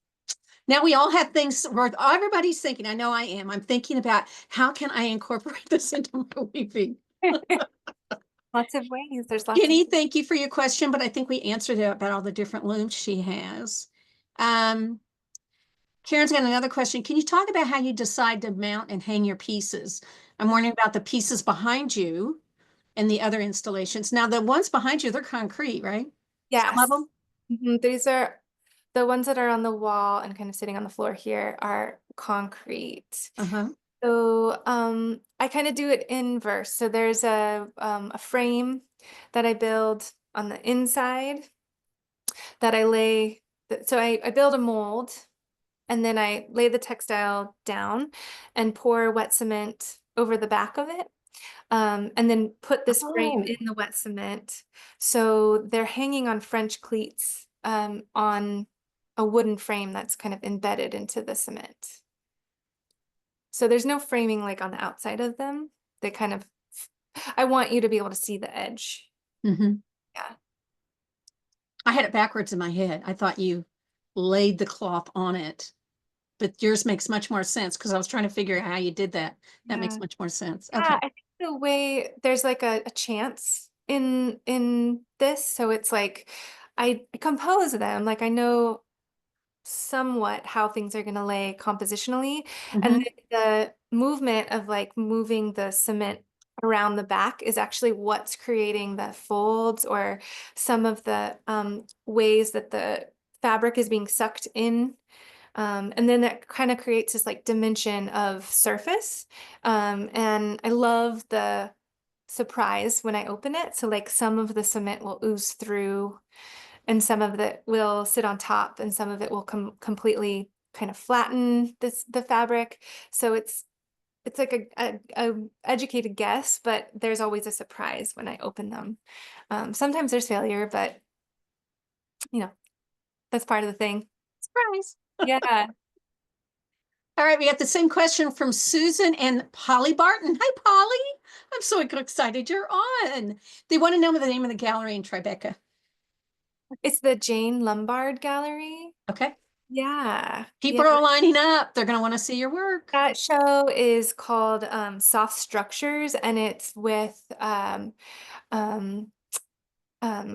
Now we all have things where everybody's thinking, I know I am. I'm thinking about how can I incorporate this into my weaving? Lots of ways. There's lots of. Jenny, thank you for your question, but I think we answered it about all the different looms she has. Um, Karen's got another question. Can you talk about how you decide to mount and hang your pieces? I'm wondering about the pieces behind you and the other installations. Now, the ones behind you, they're concrete, right? Some of Yes. them? These are the ones that are on the wall and kind of sitting on the floor here are concrete. Uh-huh. So I kind of do it inverse. So there's a frame that I build on the inside that I lay. So I build a mold, and then I lay the textile down and pour wet cement over the back of it. And then put this frame Oh, in the wet cement. So they're hanging on French cleats on a wooden frame that's kind of embedded into the cement. So there's no framing like on the outside of them. They kind of, I want you to be able to see the edge. hmm. Yeah. I had it backwards in my head. I thought you laid the cloth on it, but yours makes much more sense because I was trying to figure out how you did that. That makes Yeah. much more sense. Yeah, Okay. I think the way there's like a chance in this. So it's like I compose them. Like I know somewhat how things are going to lay compositionally. And Hmm. then the movement of like moving the cement around the back is actually what's creating the folds or some of the ways that the fabric is being sucked in And then that kind of creates this like dimension of surface. And I love the surprise when I open it. So like some of the cement will ooze through and some of it will sit on top and some of it will completely kind of flatten the fabric. So it's like a educated guess, but there's always a surprise when I open them. Sometimes there's failure, but you know, that's part of the thing. Surprise. Yeah. All right, we got the same question from Susan and Polly Barton. Hi, Polly. I'm so excited you're on. They want to know the name of the gallery in Tribeca. It's the Jane Lombard Gallery. Okay. Yeah. Yeah. People are lining up. They're going to want to see your work. That show is called Soft Structures, and it's with um,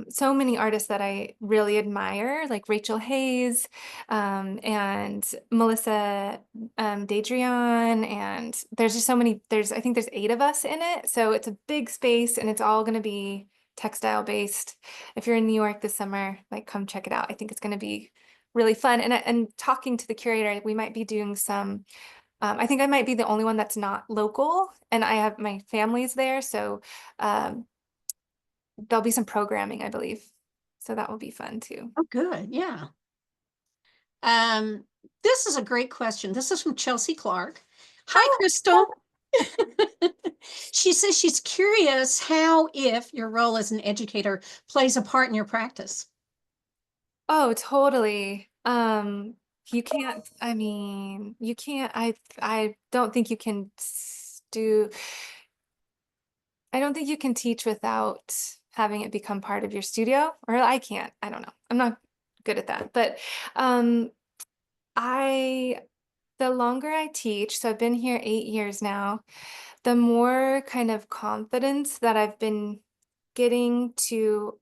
so many artists that I really admire, like Rachel Hayes, and Melissa Dadrian, and there's just so many, I think there's 8 of us in it. So it's a big space and it's all gonna be textile based. If you're in New York this summer, like come check it out. I think it's gonna be really fun. And talking to the curator, we might be doing some, I think I might be the only one that's not local, and I have my family's there. So um, there'll be some programming, I believe. So that will be fun too. Oh, good. Yeah. Um, this is a great question. This is from Chelsea Clark. Hi, Oh, Crystal. She says she's curious how, if your role as an educator plays a part in your practice. oh, totally. You can't, I mean, you can't, I don't think you can do, I don't think you can teach without having it become part of your studio, or I can't, I don't know. I'm not good at that. But um, I, the longer I teach, so I've been here 8 years now, the more kind of confidence that I've been getting to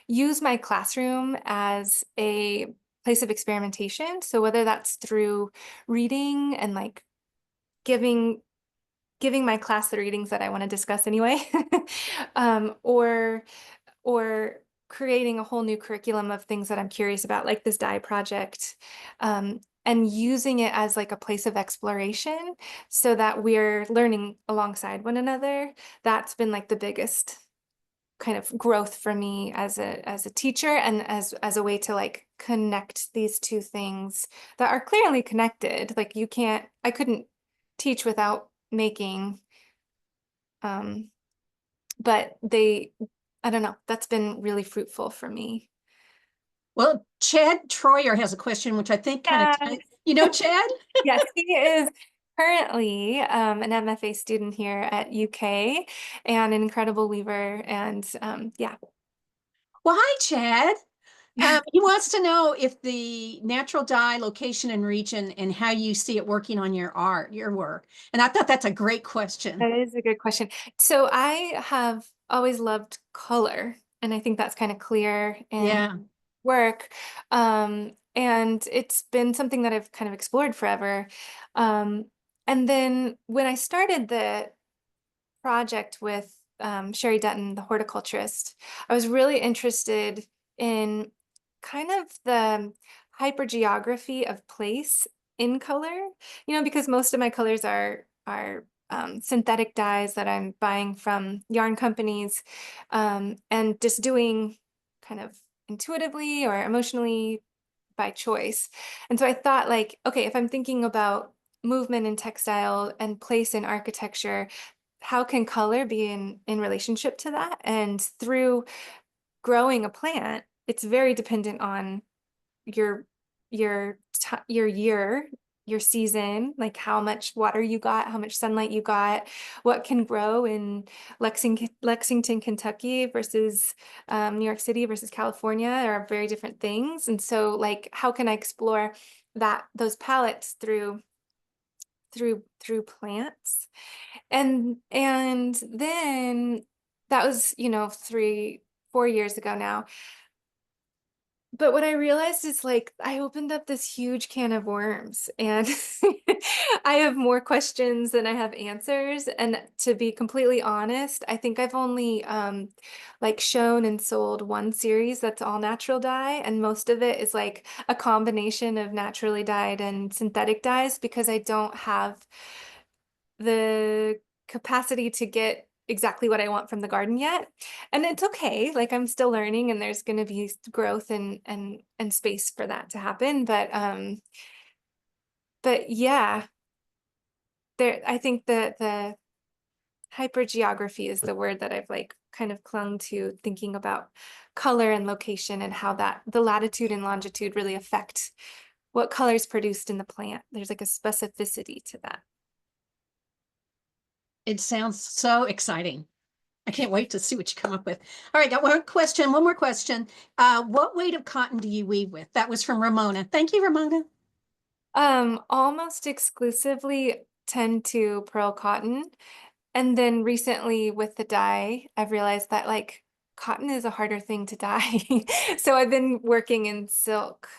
use my classroom as a place of experimentation. So whether that's through reading and like giving my class the readings that I want to discuss anyway, or creating a whole new curriculum of things that I'm curious about, like this dye project, and using it as like a place of exploration so that we're learning alongside one another. That's been like the biggest kind of growth for me as a teacher, and as a way to like connect these two things that are clearly connected. Like I couldn't teach without making, um, but I don't know, that's been really fruitful for me. Well, Chad Troyer has a question, which I think kind of, Yes. you know, Chad? Yes, he is currently an MFA student here at UK and an incredible weaver. And yeah. Well, hi, Chad. He wants to know if the natural dye location and region and how you see it working on your art, your work. And I thought that's a great question. That is a good question. So I have always loved color, and I think that's kind of clear in Yeah. work. And it's been something that I've kind of explored forever. Um, and then when I started the project with Sherry Dutton, the horticulturist, I was really interested in kind of the hypergeography of place in color, because most of my colors are synthetic dyes that I'm buying from yarn companies, and just doing kind of intuitively or emotionally by choice. And so I thought, like, okay, if I'm thinking about movement in textile and place in architecture, how can color be in relationship to that? And through growing a plant, it's very dependent on your your year, your season, like how much water you got, how much sunlight you got, what can grow in Lexington, Kentucky versus New York City versus California are very different things. And so like, how can I explore those palettes through plants? And then that was, 4 years ago now. But what I realized is like I opened up this huge can of worms and I have more questions than I have answers. And to be completely honest, I think I've only like shown and sold one series that's all natural dye, and most of it is like a combination of naturally dyed and synthetic dyes because I don't have the capacity to get exactly what I want from the garden yet. And it's okay. Like I'm still learning and there's going to be growth and space for that to happen. But yeah, there I think that the hypergeography is the word that I've like kind of clung to, thinking about color and location and how that the latitude and longitude really affect what colors produced in the plant. There's like a specificity to that. It sounds so exciting. I can't wait to see what you come up with. All right, got one more question. What weight of cotton do you weave with? That was from Ramona. Thank you, Ramona. Almost exclusively tend to pearl cotton. And then recently with the dye, I've realized that like cotton is a harder thing to dye. So I've been working in silk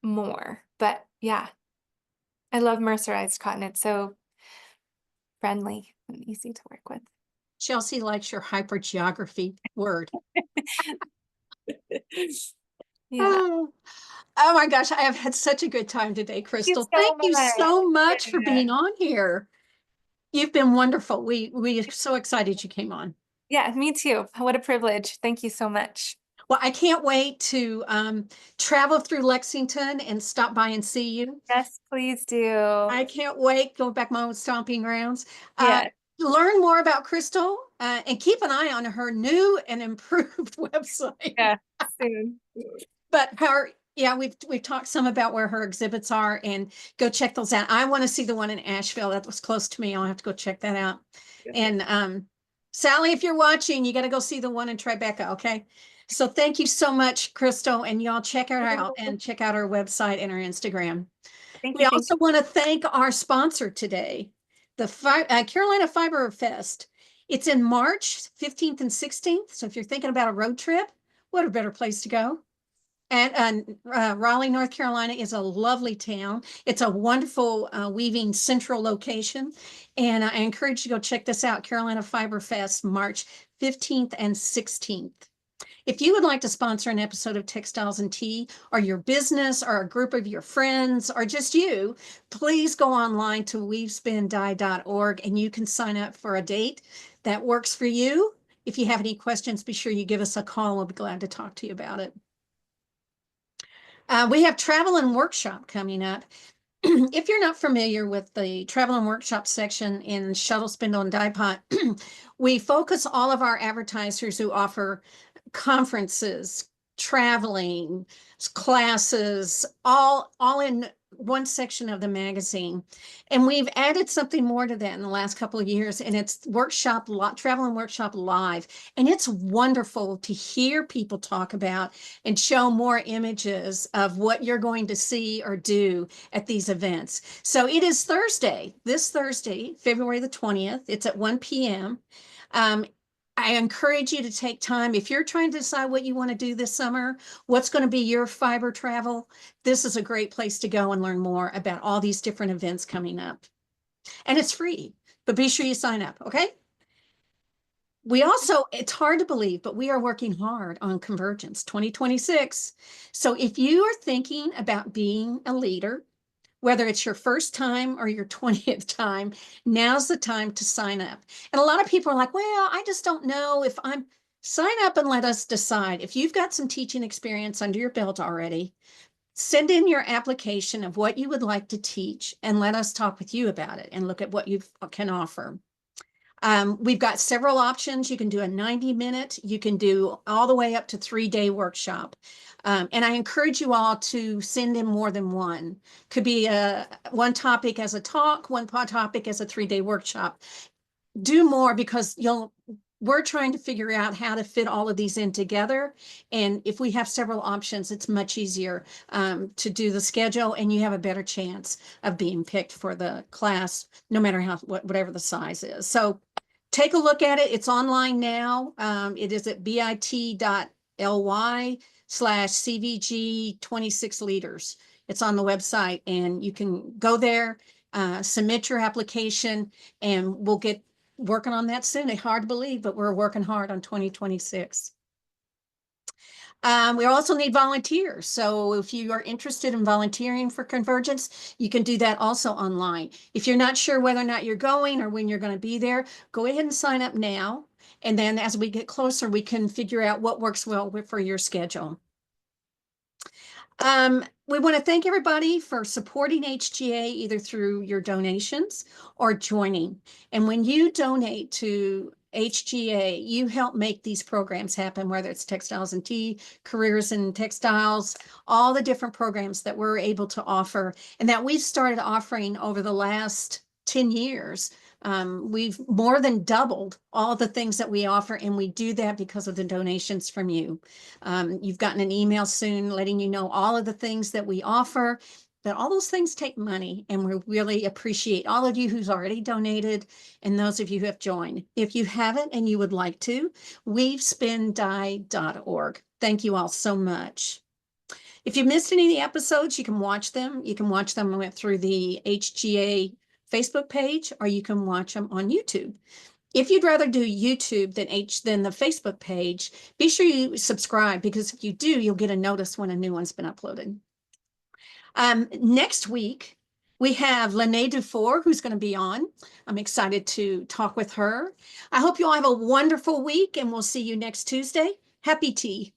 more. But yeah, I love mercerized cotton. It's so friendly and easy to work with. Chelsea likes your hypergeography word. Yeah. Oh, oh my gosh, I have had such a good time today, Thank you Crystal. Thank so you much. so much for Yeah. being on here. You've been wonderful. We are so excited you came on. Yeah, me too. What a privilege. Thank you so much. Well, I can't wait to travel through Lexington and stop by and see you. Yes, please do. I can't wait. Go back my own stomping grounds. Uh, Yeah. Learn more about Crystal and keep an eye on her new and improved website. Yeah. Soon. But her, yeah, we've talked some about where her exhibits are, and go check those out. I want to see the one in Asheville. That was close to me. I'll have to go check that out. And Sally, if you're watching, you got to go see the one in Tribeca. Okay. So thank you so much, Crystal, and y'all check her out and check out our website and our Instagram. Thank We you. Thank also want to thank our sponsor today, the Carolina Fiber Fest. It's in March 15th and 16th. So if you're thinking about a road trip, what a better place to go? And Raleigh, North Carolina is a lovely town. It's a wonderful weaving central location. And I encourage you to go check this out, Carolina Fiber Fest, March 15th and 16th. If you would like to sponsor an episode of Textiles and Tea, or your business, or a group of your friends, or just you, please go online to weavespindye.org and you can sign up for a date that works for you. If you have any questions, be sure you give us a call. We'll be glad to talk to you about it. We have travel and workshop coming up. If you're not familiar with the travel and workshop section in Shuttle, Spindle, and Die Pot, we focus all of our advertisers who offer conferences, traveling, classes, all in one section of the magazine. And we've added something more to that in the last couple of years, and it's travel and workshop live. And it's wonderful to hear people talk about and show more images of what you're going to see or do at these events. So it is this Thursday, February the 20th. It's at 1 p.m. I encourage you to take time. If you're trying to decide what you want to do this summer, what's going to be your fiber travel, this is a great place to go and learn more about all these different events coming up. And it's free, but be sure you sign up, okay? We also, it's hard to believe, but we are working hard on Convergence 2026. So if you are thinking about being a leader, whether it's your first time or your 20th time, now's the time to sign up. And a lot of people are like, well, I just don't know if I'm, sign up and let us decide. If you've got some teaching experience under your belt already, send in your application of what you would like to teach and let us talk with you about it and look at what you can offer. We've got several options. You can do a 90-minute, you can do all the way up to 3-day workshop. And I encourage you all to send in more than one. Could be one topic as a talk, one topic as a 3-day workshop. Do more because we're trying to figure out how to fit all of these in together. And if we have several options, it's much easier to do the schedule, and you have a better chance of being picked for the class, no matter whatever the size is. So take a look at it. It's online now. It is at bit.ly/. bit.ly/CVG26 leaders. It's on the website, and you can go there, submit your application, and we'll get working on that soon. It's hard to believe, but we're working hard on 2026. We also need volunteers. So if you are interested in volunteering for Convergence, you can do that also online. If you're not sure whether or not you're going or when you're going to be there, go ahead and sign up now. And then as we get closer, we can figure out what works well for your schedule. We want to thank everybody for supporting HGA either through your donations or joining. And when you donate to HGA, you help make these programs happen, whether it's Textiles and Tea, Careers in Textiles, all the different programs that we're able to offer and that we've started offering over the last 10 years. We've more than doubled all the things that we offer, and we do that because of the donations from you. You've gotten an email soon letting you know all of the things that we offer, but all those things take money, and we really appreciate all of you who's already donated and those of you who have joined. If you haven't and you would like to, weavespendie.org. Thank you all so much. If you missed any of the episodes, you can watch them. You can watch them through the HGA Facebook page, or you can watch them on YouTube. If you'd rather do YouTube than the Facebook page, be sure you subscribe, because if you do, you'll get a notice when a new one's been uploaded. Next week, we have Lene Dufour, who's going to be on. I'm excited to talk with her. I hope you all have a wonderful week, and we'll see you next Tuesday. Happy tea.